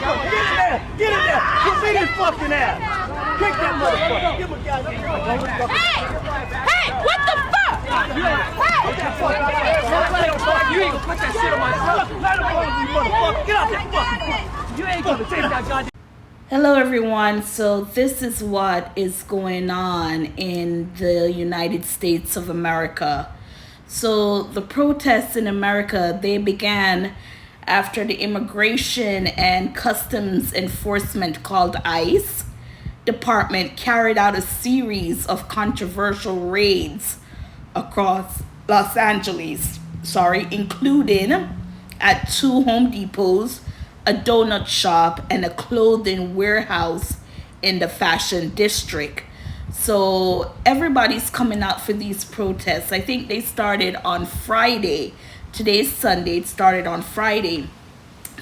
Get in there! Get in his fucking ass! Kick that motherfucker! Give him a goddamn. Hey, what the fuck? You ain't gonna put that shit on my son. Let him go, you motherfucker. Get out that fucking car. You ain't gonna take that goddamn. Hello everyone, so this is what is going on in the United States of America. So the protests in America, they began after the Immigration and Customs Enforcement called ICE department carried out a series of controversial raids across Los Angeles, including at 2 Home Depots, a donut shop, and a clothing warehouse in the Fashion District. So everybody's coming out for these protests. I think they started on Friday. Today's Sunday. It started on Friday.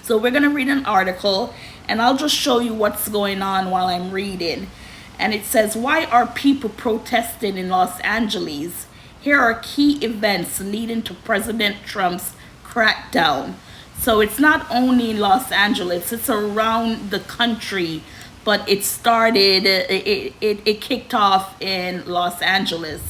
So we're going to read an article, and I'll just show you what's going on while I'm reading. And it says, why are people protesting in Los Angeles? Here are key events leading to President Trump's crackdown. So it's not only in Los Angeles, it's around the country, but it started, it kicked off in Los Angeles.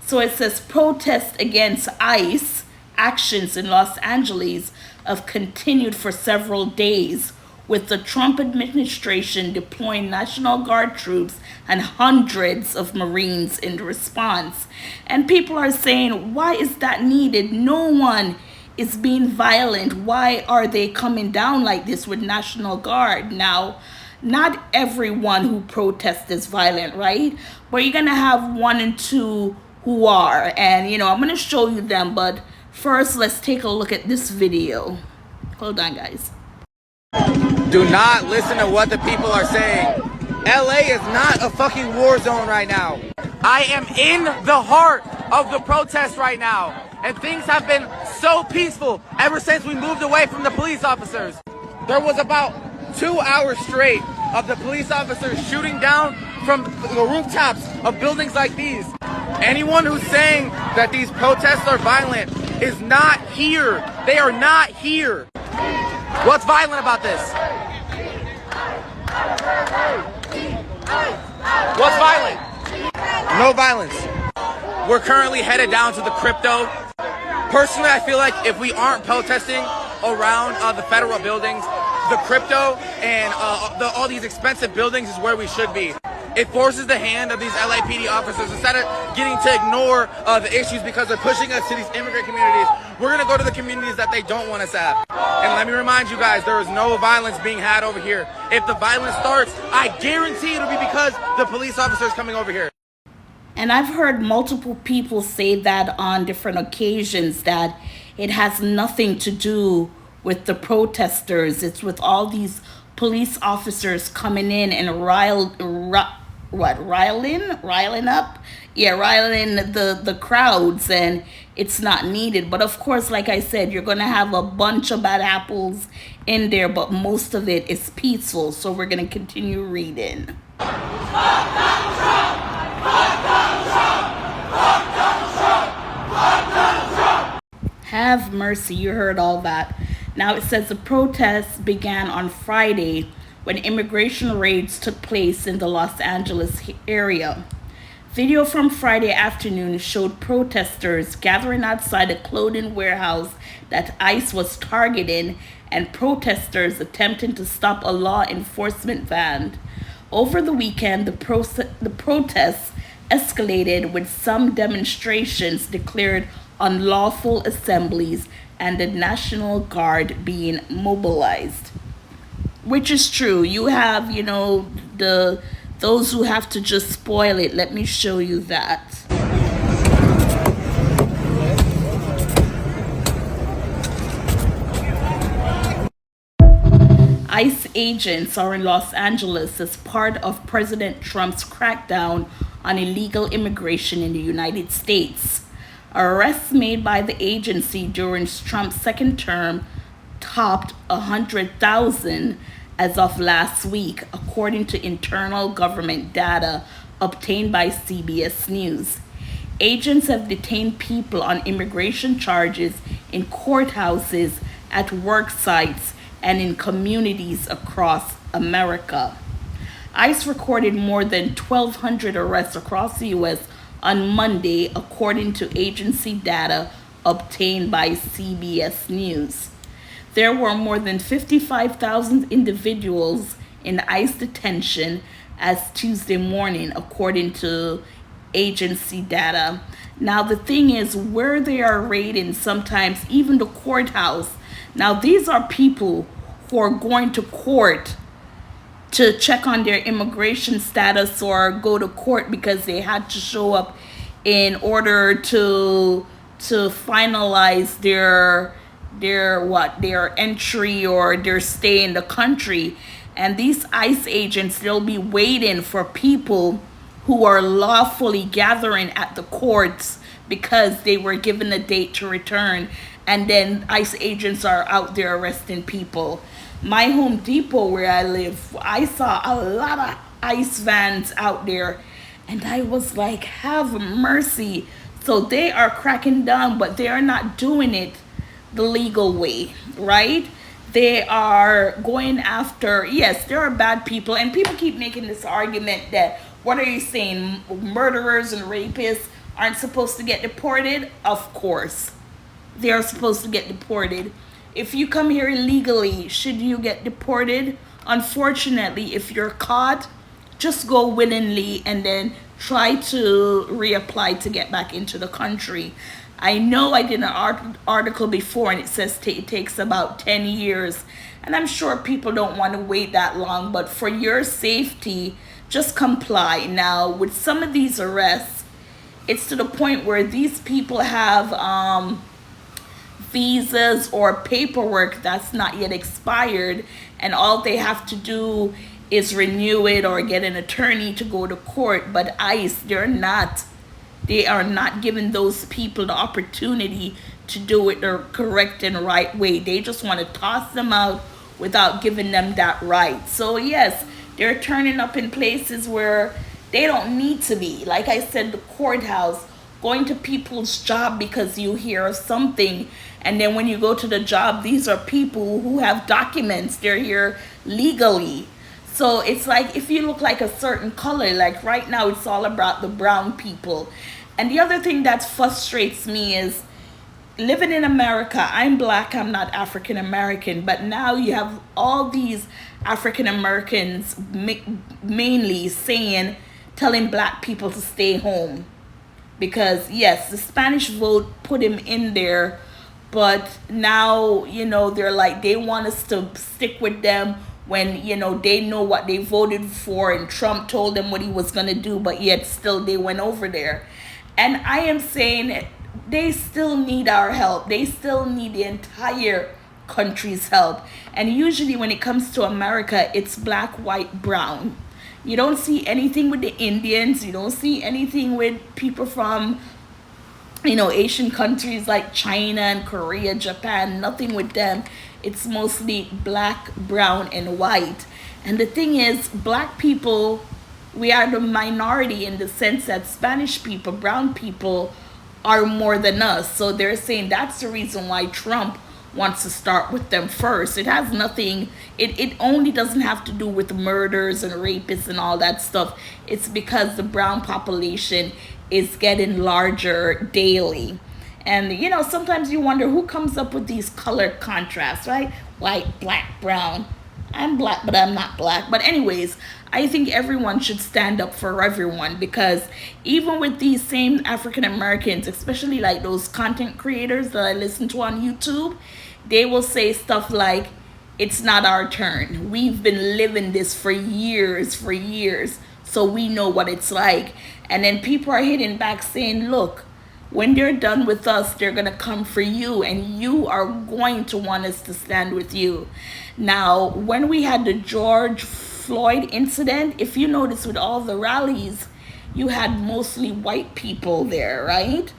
So it says protests against ICE actions in Los Angeles have continued for several days, with the Trump administration deploying National Guard troops and hundreds of Marines in response. And people are saying, why is that needed? No one is being violent. Why are they coming down like this with National Guard? Now, not everyone who protests is violent, right? But you're going to have 1 and 2 who are. And, I'm going to show you them. But first, let's take a look at this video. Hold on, guys. Do not listen to what the people are saying. LA is not a fucking war zone right now. I am in the heart of the protest right now. And things have been so peaceful ever since we moved away from the police officers. There was about 2 hours straight of the police officers shooting down from the rooftops of buildings like these. Anyone who's saying that these protests are violent is not here. They are not here. What's violent about this? What's violent? No violence. We're currently headed down to the crypto. Personally, I feel like if we aren't protesting around the federal buildings, the crypto and all these expensive buildings is where we should be. It forces the hand of these LAPD officers. Instead of getting to ignore the issues because they're pushing us to these immigrant communities, we're going to go to the communities that they don't want us at. And let me remind you guys, there is no violence being had over here. If the violence starts, I guarantee it'll be because the police officers coming over here. And I've heard multiple people say that on different occasions, that it has nothing to do with the protesters. It's with all these police officers coming in and riling up? Yeah, riling the crowds, and it's not needed. But of course, like I said, you're going to have a bunch of bad apples in there, but most of it is peaceful. So we're going to continue reading. Have mercy, you heard all that. Now it says the protests began on Friday when immigration raids took place in the Los Angeles area. Video from Friday afternoon showed protesters gathering outside a clothing warehouse that ICE was targeting, and protesters attempting to stop a law enforcement van. Over the weekend, the protests escalated, with some demonstrations declared unlawful assemblies and the National Guard being mobilized. Which is true. You have, those who have to just spoil it. Let me show you that. ICE agents are in Los Angeles as part of President Trump's crackdown on illegal immigration in the United States. Arrests made by the agency during Trump's second term topped 100,000 as of last week, according to internal government data obtained by CBS News. Agents have detained people on immigration charges in courthouses, at work sites, and in communities across America. ICE recorded more than 1,200 arrests across the U.S. on Monday, according to agency data obtained by CBS News. There were more than 55,000 individuals in ICE detention as Tuesday morning, according to agency data. Now, the thing is, where they are raiding, sometimes even the courthouse. Now, these are people who are going to court to check on their immigration status or go to court because they had to show up in order to finalize their entry or their stay in the country. And these ICE agents, they'll be waiting for people who are lawfully gathering at the courts because they were given a date to return, and then ICE agents are out there arresting people. My Home Depot, where I live, I saw a lot of ICE vans out there, and I was like, have mercy. So they are cracking down, but they are not doing it the legal way, right? They are going after, yes, there are bad people, and people keep making this argument that, what are you saying, murderers and rapists aren't supposed to get deported? Of course, they are supposed to get deported. If you come here illegally, should you get deported? Unfortunately, if you're caught, just go willingly and then try to reapply to get back into the country. I know I did an article before and it says it takes about 10 years. And I'm sure people don't want to wait that long, but for your safety, just comply. Now, with some of these arrests, it's to the point where these people have visas or paperwork that's not yet expired, and all they have to do is renew it or get an attorney to go to court. But ICE, they are not giving those people the opportunity to do it the correct and right way. They just want to toss them out without giving them that right. So yes, they're turning up in places where they don't need to be. Like I said, the courthouse, going to people's job because you hear of something, and then when you go to the job, these are people who have documents. They're here legally. So it's like, if you look like a certain color, like right now it's all about the brown people. And the other thing that frustrates me is, living in America, I'm black, I'm not African American, but now you have all these African Americans mainly telling black people to stay home. Because yes, the Spanish vote put him in there, but now, they're like, they want us to stick with them when, they know what they voted for and Trump told them what he was going to do, but yet still they went over there. And I am saying they still need our help. They still need the entire country's help. And usually when it comes to America, it's black, white, brown. You don't see anything with the Indians. You don't see anything with people from, Asian countries like China and Korea, Japan. Nothing with them. It's mostly black, brown, and white. And the thing is, black people, we are the minority in the sense that Spanish people, brown people, are more than us. So they're saying that's the reason why Trump wants to start with them first. It has nothing, it only doesn't have to do with murders and rapists and all that stuff. It's because the brown population is getting larger daily. And sometimes you wonder who comes up with these color contrasts, right? White, black, brown. I'm black, but I'm not black. But anyways, I think everyone should stand up for everyone, because even with these same African Americans, especially like those content creators that I listen to on YouTube, they will say stuff like, it's not our turn. We've been living this for years, so we know what it's like. And then people are hitting back saying, look, when they're done with us, they're going to come for you, and you are going to want us to stand with you. Now, when we had the George Floyd incident, if you notice with all the rallies, you had mostly white people there, right?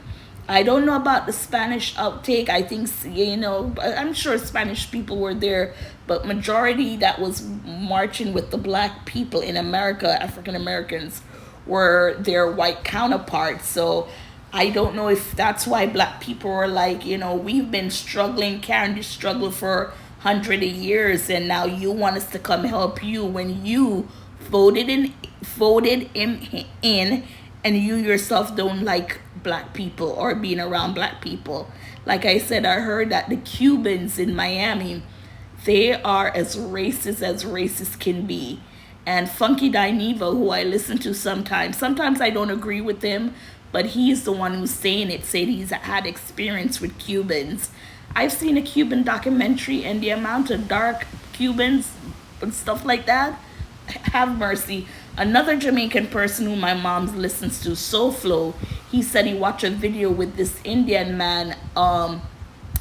I don't know about the Spanish outtake. I think, I'm sure Spanish people were there, but majority that was marching with the black people in America, African Americans, were their white counterparts. So I don't know if that's why black people were like, we've been struggling, carrying this struggle for hundred of years, and now you want us to come help you when you voted him in, and you yourself don't like black people or being around black people. Like I said, I heard that the Cubans in Miami, they are as racist can be. And Funky Dineva, who I listen to sometimes I don't agree with him, but he's the one who's saying it, said he's had experience with Cubans. I've seen a Cuban documentary, and the amount of dark Cubans and stuff like that, have mercy. Another Jamaican person who my mom listens to, SoFlo, he said he watched a video with this Indian man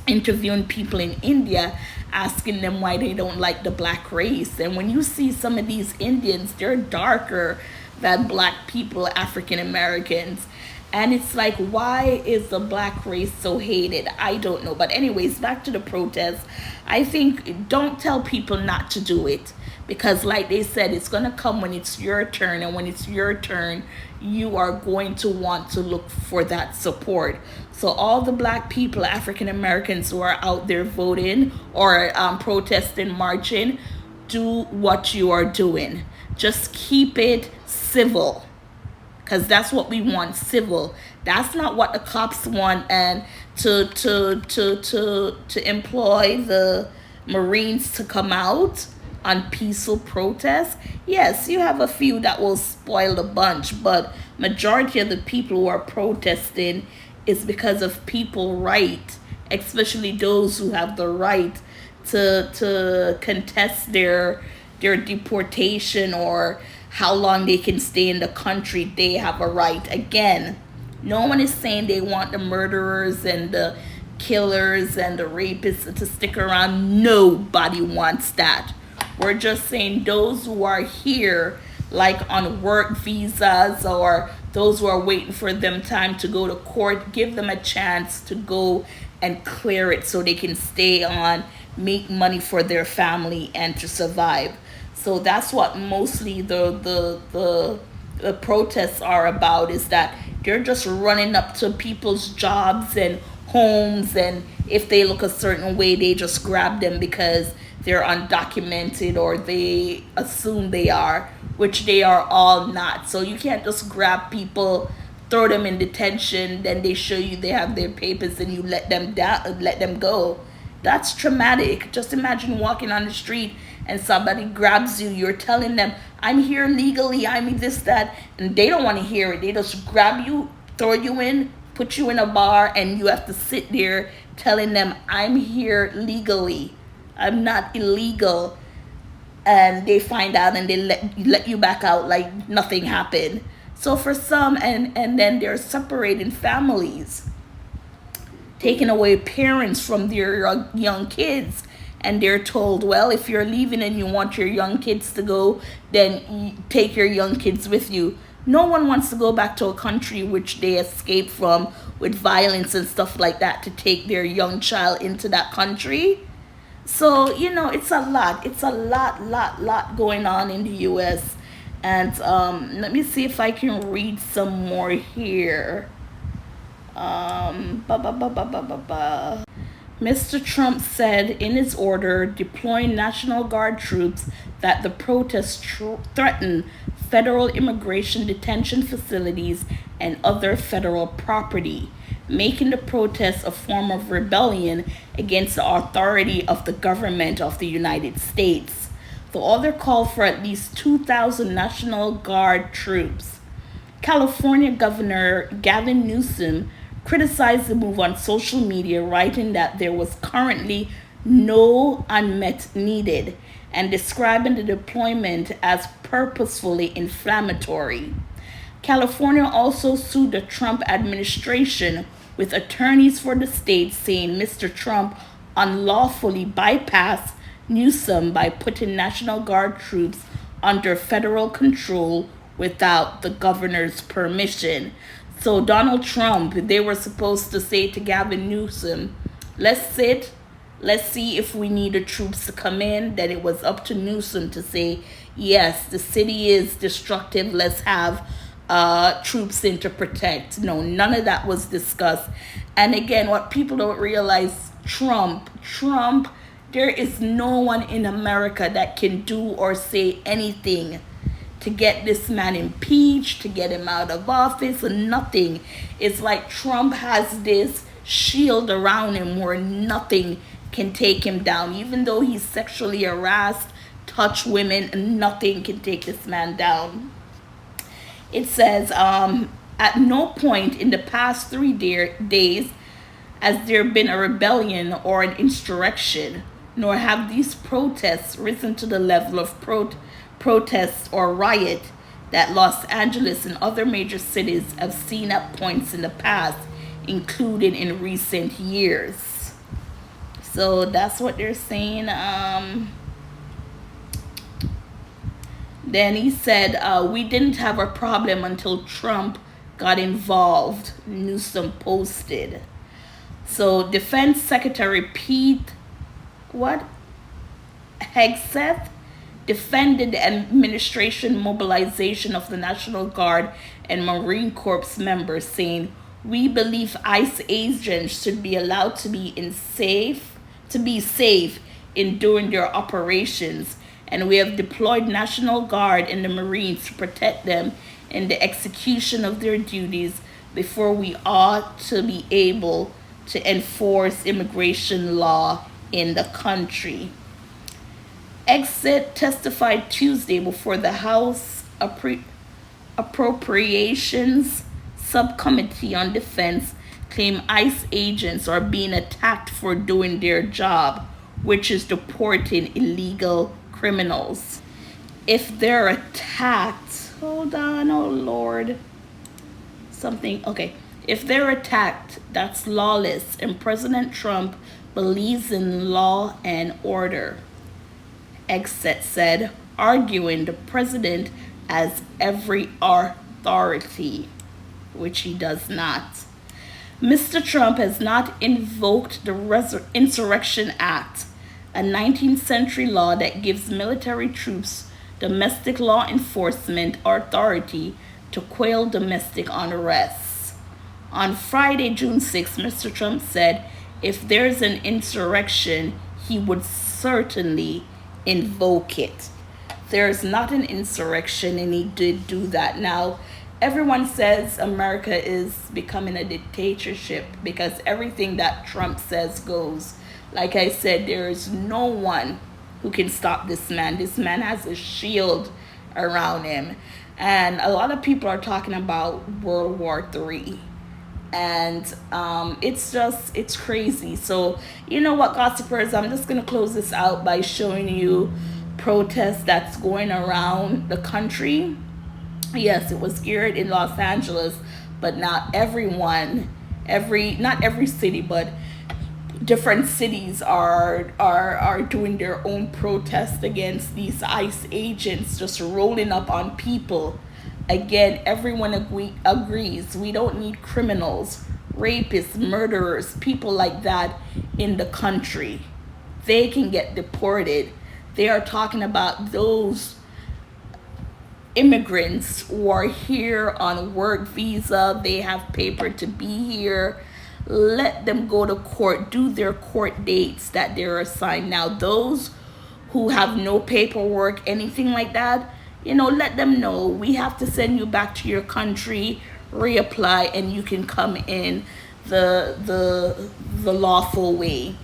interviewing people in India, asking them why they don't like the black race. And when you see some of these Indians, they're darker than black people, African Americans. And it's like, why is the black race so hated? I don't know. But anyways, back to the protest. I think don't tell people not to do it, because like they said, it's going to come when it's your turn. And when it's your turn, you are going to want to look for that support. So all the black people, African Americans who are out there voting or protesting, marching, do what you are doing. Just keep it civil, because that's what we want, civil. That's not what the cops want. And to employ the Marines to come out on peaceful protests, yes, you have a few that will spoil the bunch, but majority of the people who are protesting is because of people right, especially those who have the right to contest their deportation or how long they can stay in the country. They have a right. Again, no one is saying they want the murderers and the killers and the rapists to stick around. Nobody wants that. We're just saying those who are here, like on work visas, or those who are waiting for them time to go to court, give them a chance to go and clear it so they can stay on, make money for their family, and to survive. So that's what mostly the protests are about, is that they're just running up to people's jobs and homes, and if they look a certain way, they just grab them because they're undocumented or they assume they are, which they are all not. So you can't just grab people, throw them in detention, then they show you they have their papers and you let them go. That's traumatic. Just imagine walking on the street and somebody grabs you. You're telling them, I'm here legally, I'm this, that, and they don't want to hear it. They just grab you, throw you in, put you in a bar, and you have to sit there telling them, I'm here legally, I'm not illegal. And they find out and they let you back out like nothing happened. So for some, and then they're separating families, taking away parents from their young kids, and they're told, well, if you're leaving and you want your young kids to go, then take your young kids with you. No one wants to go back to a country which they escaped from with violence and stuff like that, to take their young child into that country. So, you know, it's a lot. It's a lot going on in the U.S. And let me see if I can read some more here. Mr. Trump said in his order deploying National Guard troops that the protests threaten federal immigration detention facilities and other federal property, making the protests a form of rebellion against the authority of the government of the United States. The order called for at least 2,000 National Guard troops. California Governor Gavin Newsom criticized the move on social media, writing that there was currently no unmet need, and describing the deployment as purposefully inflammatory. California also sued the Trump administration, with attorneys for the state saying Mr. Trump unlawfully bypassed Newsom by putting National Guard troops under federal control without the governor's permission. So Donald Trump, they were supposed to say to Gavin Newsom, let's sit, let's see if we need the troops to come in. Then it was up to Newsom to say, yes, the city is destructive, let's have troops in to protect. No, none of that was discussed. And again, what people don't realize, Trump There is no one in America that can do or say anything to get this man impeached, to get him out of office, and nothing. It's like Trump has this shield around him where nothing can take him down. Even though he's sexually harassed, touch women, and nothing can take this man down. It says, at no point in the past 3 days has there been a rebellion or an insurrection, nor have these protests risen to the level of protests or riot that Los Angeles and other major cities have seen at points in the past, including in recent years. So that's what they're saying. Then he said, we didn't have a problem until Trump got involved, Newsom posted. So Defense Secretary Pete Hegseth defended the administration mobilization of the National Guard and Marine Corps members, saying, we believe ICE agents should be allowed to be safe in doing their operations, and we have deployed National Guard and the Marines to protect them in the execution of their duties before we ought to be able to enforce immigration law in the country. Hegseth testified Tuesday before the House Appropriations Subcommittee on Defense, claimed ICE agents are being attacked for doing their job, which is deporting illegal criminals. If they're attacked, hold on, oh Lord. If they're attacked, that's lawless, and President Trump believes in law and order, Hegseth said, arguing the president has every authority, which he does not. Mr. Trump has not invoked the Insurrection Act, a 19th century law that gives military troops domestic law enforcement authority to quell domestic unrest. On Friday, June 6, Mr. Trump said if there's an insurrection, he would certainly invoke it. There's not an insurrection, and he did do that. Now, everyone says America is becoming a dictatorship because everything that Trump says goes. Like I said, there is no one who can stop this man. This man has a shield around him. And a lot of people are talking about World War III. And it's crazy. So, you know what, gossipers, I'm just going to close this out by showing you protests that's going around the country. Yes, it was aired in Los Angeles, but not everyone, not every city, but different cities are doing their own protest against these ICE agents just rolling up on people. Again, everyone agrees we don't need criminals, rapists, murderers, people like that in the country. They can get deported. They are talking about those immigrants who are here on work visa. They have paper to be here. Let them go to court, do their court dates that they're assigned. Now, those who have no paperwork, anything like that, let them know we have to send you back to your country, reapply, and you can come in the lawful way.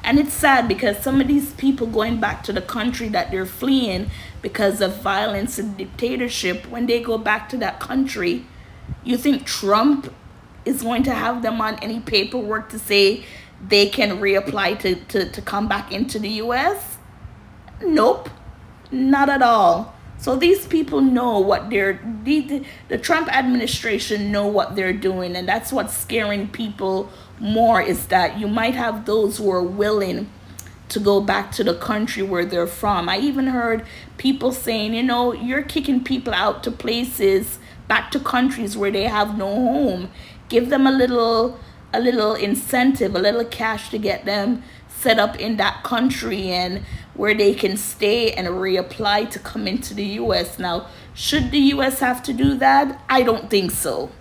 And it's sad because some of these people going back to the country that they're fleeing because of violence and dictatorship, when they go back to that country, you think Trump is going to have them on any paperwork to say they can reapply to come back into the U.S.? Nope, not at all. So these people know what the Trump administration know what they're doing, and that's what's scaring people more, is that you might have those who are willing to go back to the country where they're from. I even heard people saying, you're kicking people out to places, back to countries where they have no home. Give them a little incentive, a little cash to get them set up in that country and where they can stay and reapply to come into the U.S. Now, should the U.S. have to do that? I don't think so.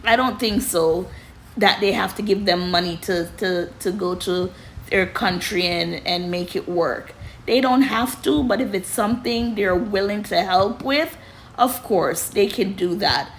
I don't think so that they have to give them money to go to their country and make it work. They don't have to, but if it's something they're willing to help with, of course, they can do that.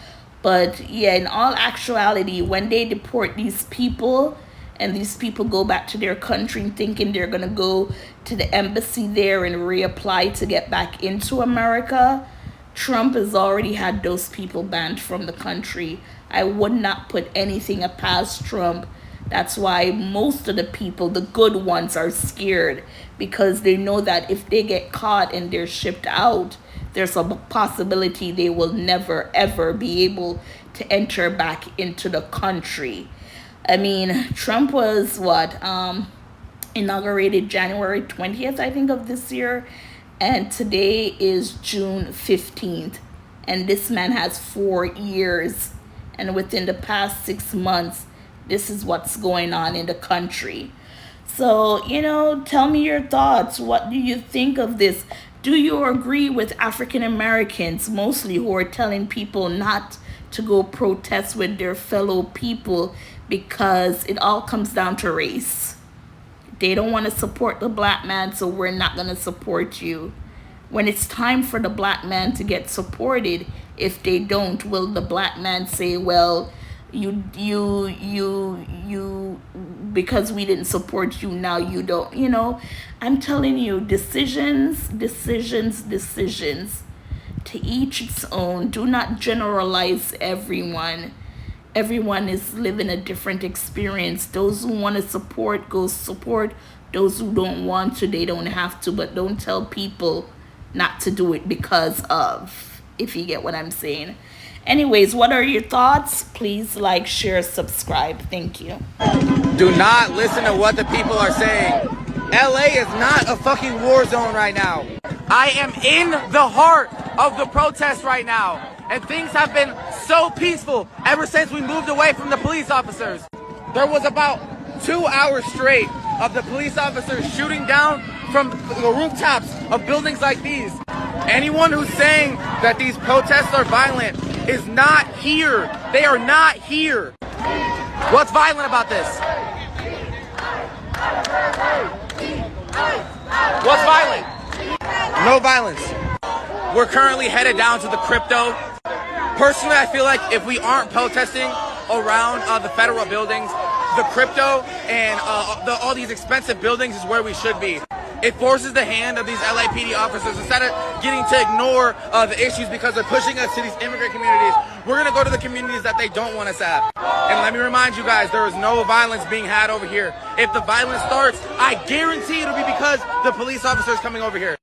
But yeah, in all actuality, when they deport these people and these people go back to their country thinking they're going to go to the embassy there and reapply to get back into America, Trump has already had those people banned from the country. I would not put anything past Trump. That's why most of the people, the good ones, are scared, because they know that if they get caught and they're shipped out, there's a possibility they will never, ever be able to enter back into the country. I mean, Trump was inaugurated January 20th, I think, of this year. And today is June 15th. And this man has 4 years. And within the past 6 months, this is what's going on in the country. So, tell me your thoughts. What do you think of this? Do you agree with African Americans mostly who are telling people not to go protest with their fellow people because it all comes down to race? They don't want to support the black man, so we're not going to support you. When it's time for the black man to get supported, if they don't, will the black man say, well, you because we didn't support you, now you don't? I'm telling you, decisions. To each its own. Do not generalize everyone. Everyone is living a different experience. Those who want to support, go support. Those who don't want to, they don't have to. But don't tell people not to do it because of, if you get what I'm saying. Anyways, what are your thoughts? Please like, share, subscribe. Thank you. Do not listen to what the people are saying. LA is not a fucking war zone right now. I am in the heart of the protest right now. And things have been so peaceful ever since we moved away from the police officers. There was about 2 hours straight of the police officers shooting down from the rooftops of buildings like these. Anyone who's saying that these protests are violent is not here. They are not here. What's violent about this? What's violent? No violence. We're currently headed down to the crypto. Personally, I feel like if we aren't protesting around the federal buildings, the crypto and all these expensive buildings is where we should be. It forces the hand of these LAPD officers. Instead of getting to ignore the issues because they're pushing us to these immigrant communities, we're going to go to the communities that they don't want us at. And let me remind you guys, there is no violence being had over here. If the violence starts, I guarantee it'll be because the police officers coming over here.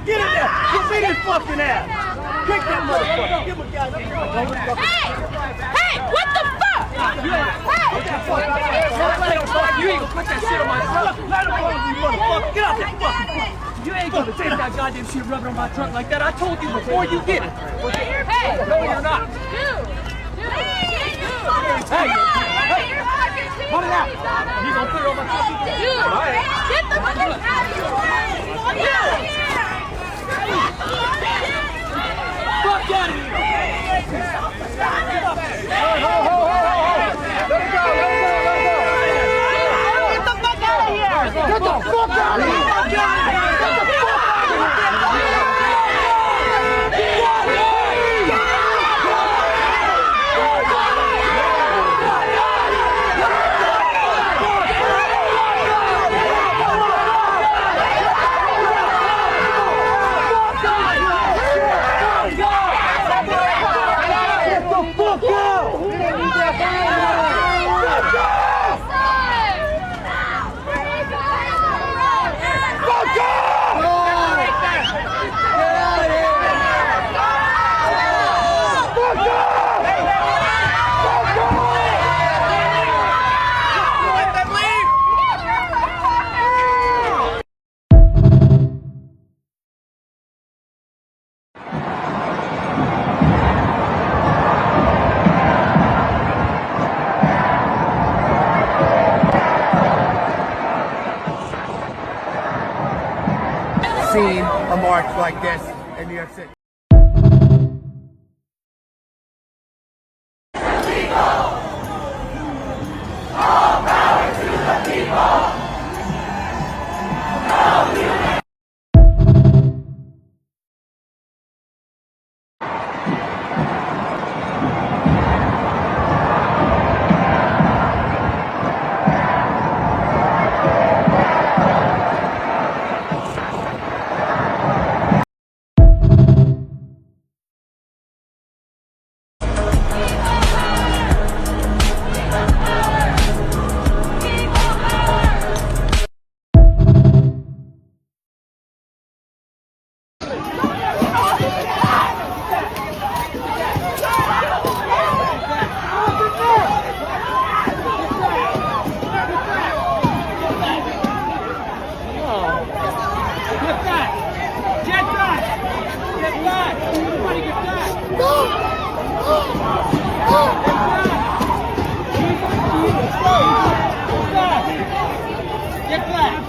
Get in there! You see this fucking ass! Kick that motherfucker! Give him a goddamn Hey, what the fuck? You ain't gonna put that shit on my truck! Let him go, you motherfucker! Get out that fucking truck! You ain't gonna take that goddamn shit rubbing on my truck like that. I told you before you did it! Hey! No, you're not! Hey! Put it out! You gonna put it on my truck? Dude! Get the fuck out of here! Fuck out of here! Let it go! Get the fuck out of here! Get the fuck out of here! Seen a march like this in New York City. Get back! Get back! Get back! Everybody get back! Get back!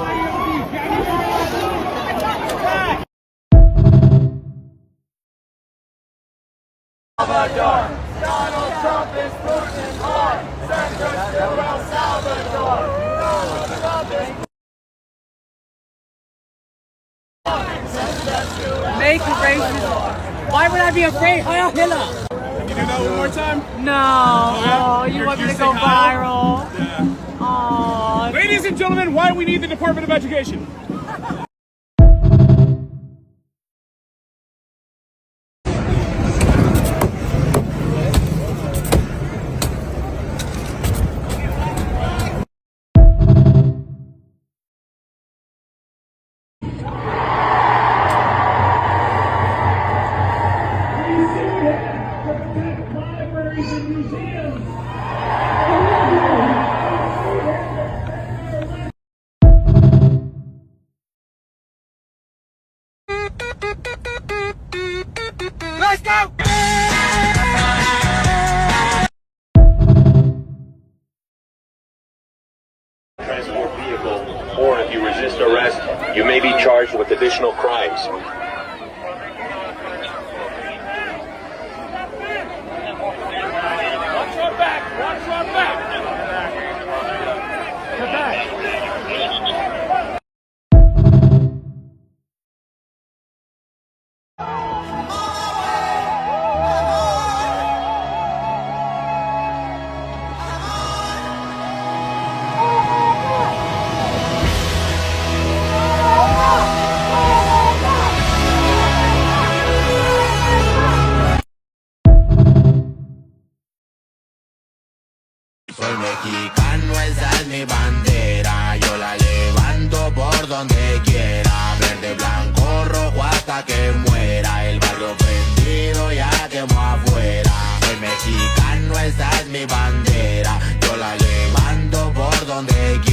Salvador! Donald Trump is pushing hard! Send us to El Salvador! Donald Trump is make racist. Why would I be afraid? Heil Hitler! Can you do that one more time? No. Oh, you want me to go viral? Yeah. Oh. Ladies and gentlemen, why we need the Department of Education. Let's go! Transport vehicle, or if you resist arrest, you may be charged with additional crimes. Watch your back! Watch your back! Get back! Soy mexicano, esa es mi bandera, yo la levanto por donde quiera, verde, blanco, rojo hasta que muera, el barrio prendido ya quemó afuera. Soy mexicano, esa es mi bandera, yo la levanto por donde quiera.